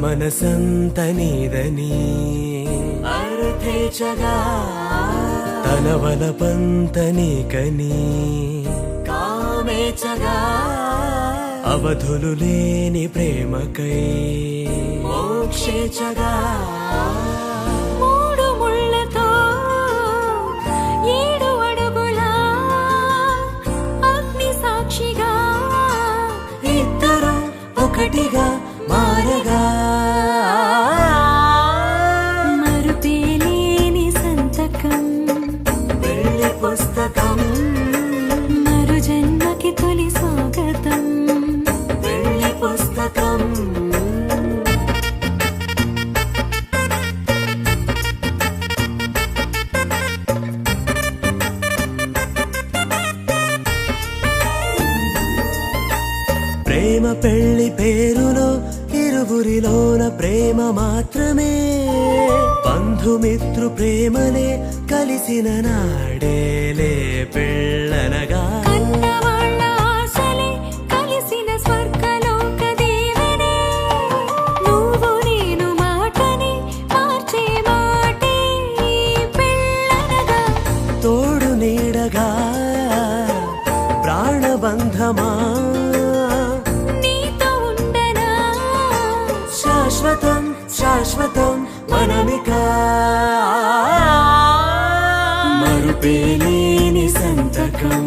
మనసంత నీదని అర్థేచగా తన వలపంత నీకని కామేచగా అవధులు లేని ప్రేమకై మోక్షేచగా మూడు ముళ్ళతో 7 అడుగుల అగ్ని సాక్షిగా ఇద్దరు ఒకటిగా మారగా మరుపేలేని సంతకం పెళ్లి పుస్తకం మరు జన్మకి తొలి స్వాగతం పెళ్లి పుస్తకం ప్రేమ పెళ్లి పేరులో ఇరువురిలోన ప్రేమ మాత్రమే బంధుమిత్రు ప్రేమనే కలిసిన నాడేలే పెళ్ళనగా కన్నవాళ్ళ ఆశలే కలిసిన స్వర్గలోక దీవెనే నువ్వు నేను మాటని మార్చే మాటే పెళ్ళనగా తోడు నీడగా ప్రాణబంధమా నీతో ఉండనా శాశ్వతం శాశ్వతం మనమిక మరుపేలేని సంతకం